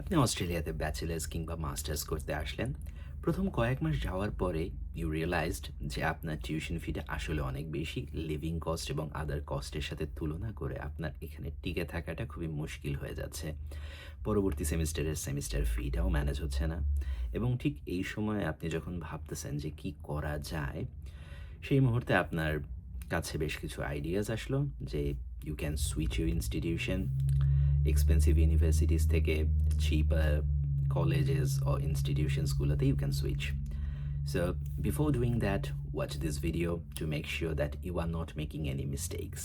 আপনি অস্ট্রেলিয়াতে ব্যাচেলার্স কিংবা মাস্টার্স করতে আসলেন। প্রথম কয়েক মাস যাওয়ার পরে ইউ রিয়ালাইজড যে আপনার টিউশন ফিটা আসলে অনেক বেশি। লিভিং কস্ট এবং আদার কস্টের সাথে তুলনা করে আপনার এখানে টিকে থাকাটা খুবই মুশকিল হয়ে যাচ্ছে। পরবর্তী সেমিস্টারের সেমিস্টার ফিটাও ম্যানেজ হচ্ছে না। এবং ঠিক এই সময় আপনি যখন ভাবতেছেন যে কি করা যায়, সেই মুহূর্তে আপনার কাছে বেশ কিছু আইডিয়াস আসলো যে you can switch your institution expensive universities থেকে চিপার colleges or institutions গুলোতে you can switch. So before doing that, watch this video to make sure that you are not making any mistakes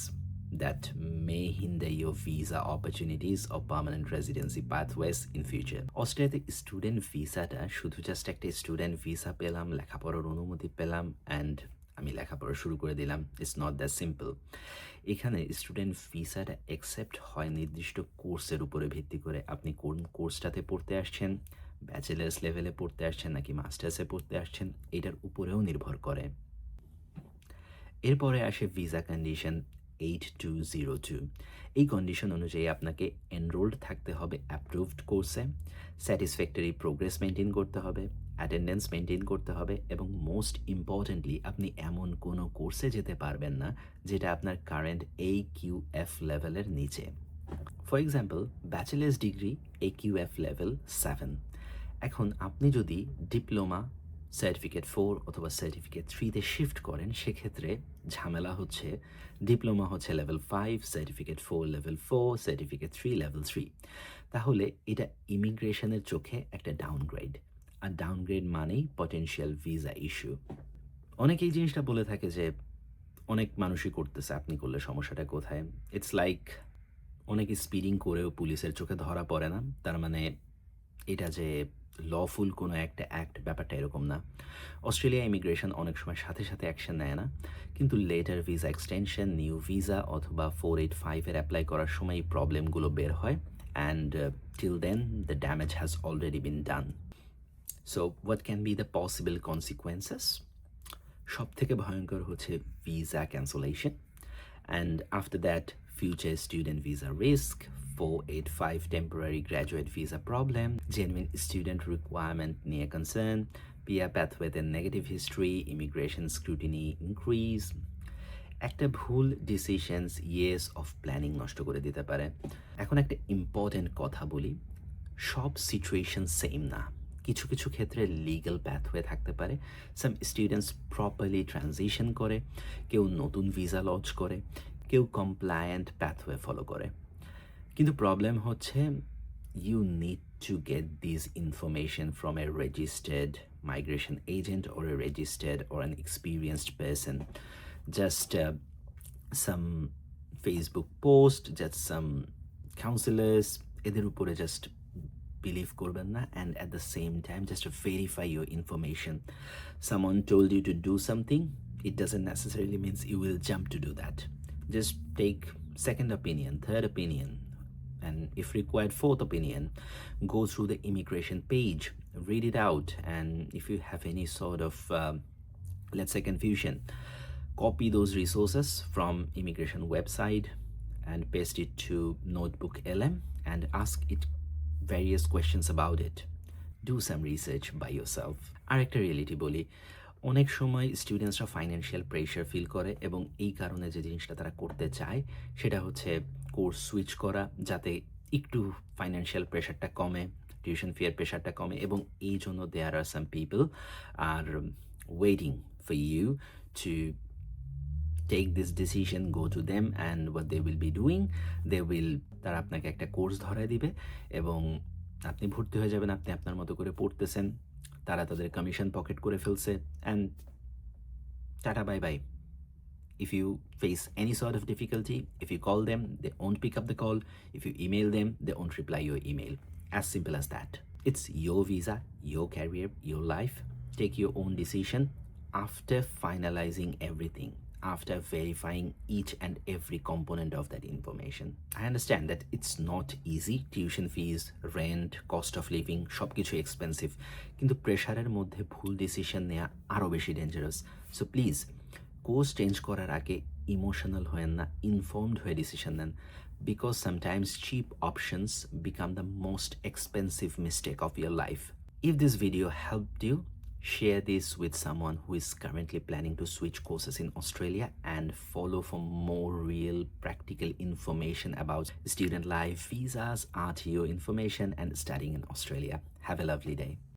that may hinder your visa opportunities or permanent residency pathways in future. অস্ট্রেলিয়াতে student ভিসাটা শুধু just একটা student visa পেলাম, লেখাপড়ার অনুমতি পেলাম and আমি লেখাপড়া শুরু করে দিলাম। It's not that simple. এখানে স্টুডেন্ট ভিসাটা অ্যাকসেপ্ট হয় নির্দিষ্ট কোর্সের উপরে ভিত্তি করে। আপনি কোন কোর্সটাতে পড়তে আসছেন, ব্যাচেলার্স লেভেলে পড়তে আসছেন নাকি মাস্টার্সে পড়তে আসছেন, এটার উপরেও নির্ভর করে। এরপরে আসে ভিসা কন্ডিশন 8202। এই কন্ডিশন অনুযায়ী আপনাকে এনরোলড থাকতে হবে অ্যাপ্রুভড কোর্সে, স্যাটিসফ্যাক্টরি প্রোগ্রেস মেনটেন করতে হবে, অ্যাটেন্ডেন্স মেনটেন করতে হবে এবং মোস্ট ইম্পর্ট্যান্টলি আপনি এমন কোনো কোর্সে যেতে পারবেন না যেটা আপনার কারেন্ট AQF লেভেলের নিচে। For example, bachelor's degree AQF level 7। এখন আপনি যদি ডিপ্লোমা সার্টিফিকেট 4 অথবা সার্টিফিকেট 3 তে শিফট করেন, সেক্ষেত্রে ঝামেলা হচ্ছে ডিপ্লোমা হচ্ছে level 5, certificate 4 level 4, certificate 3 level 3। তাহলে এটা ইমিগ্রেশনের চোখে একটা ডাউনগ্রেড। আর ডাউনগ্রেড মানেই পটেনশিয়াল ভিসা ইস্যু। অনেকে এই জিনিসটা বলে থাকে যে অনেক মানুষই করতেছে, আপনি করলে সমস্যাটা কোথায়? ইটস লাইক অনেকে স্পিডিং করেও পুলিশের চোখে ধরা পড়ে না। তার মানে এটা যে লফুল কোনো একটা অ্যাক্ট, ব্যাপারটা এরকম না। অস্ট্রেলিয়া ইমিগ্রেশন অনেক সময় সাথে সাথে অ্যাকশন নেয় না, কিন্তু letter visa extension, new visa অথবা 485 এর অ্যাপ্লাই করার সময় এই প্রবলেমগুলো বের হয় and till then the damage has already been done. So what can be the possible consequences? সব থেকে ভয়ঙ্কর হচ্ছে visa cancellation and after that future student visa risk, 485 temporary graduate visa problem, genuine student requirement near concern, peer pathway and negative history, immigration scrutiny increase. একটা ভুল decisions yes of planning নষ্ট করে দিতে পারে। এখন একটা ইম্পর্টেন্ট কথা বলি, সব সিচুয়েশন সেম না। কিছু কিছু ক্ষেত্রে লিগ্যাল প্যাথওয়ে থাকতে পারে। সাম স্টুডেন্টস প্রপারলি ট্রানজিশন করে, কেউ নতুন ভিসা লঞ্চ করে, কেউ কমপ্লায়েন্ট প্যাথওয়ে ফলো করে। কিন্তু প্রবলেম হচ্ছে you need to get this information from a registered migration agent or a registered or an experienced person. Just some Facebook post, just some counselors, এদের উপরে just believe করবেন না and at the same time just verify your information. Someone told you to do something, it doesn't necessarily means you will jump to do that. Just take second opinion, third opinion, and if required fourth opinion. Go through the immigration page, read it out, and if you have any sort of let's say confusion, copy those resources from immigration website and paste it to notebook LM and ask it various questions about it. Do some research by yourself. আরেকটা reality বলি, অনেক সময় স্টুডেন্টসরা financial pressure feel করে এবং এই কারণে যে জিনিসটা তারা করতে চায় সেটা হচ্ছে কোর্স সুইচ করা, যাতে একটু ফাইন্যান্সিয়াল প্রেশারটা কমে, টিউশন ফিয়ার প্রেশারটা কমে। এবং এই জন্য there are some people are waiting for you to take this decision, go to them, and what they will be doing, they will তারা আপনাকে একটা কোর্স ধরায় দিবে এবং আপনি ভর্তি হয়ে যাবেন, আপনি আপনার মতো করে পড়তেছেন, তারা তাদের কমিশন পকেট করে ফেলছে and tata bye bye. If you face any sort of difficulty, if you call them, they won't pick up the call. If you email them, they won't reply your email. As simple as that. It's your visa, your career, your life. Take your own decision after finalizing everything, after verifying each and every component of that information. I understand that it's not easy. Tuition fees, rent, cost of living, সবকিছু expensive, কিন্তু প্রেশারের মধ্যে ভুল decision নেওয়া আরও বেশি dangerous. So please course change করার আগে ইমোশনাল হয়েন না, ইনফর্মড হয়ে ডিসিশন নেন। because sometimes cheap options become the most expensive mistake of your life. If this video helped you, share this with someone who is currently planning to switch courses in Australia, and follow for more real practical information about student life, visas, RTO information, and studying in Australia. Have a lovely day.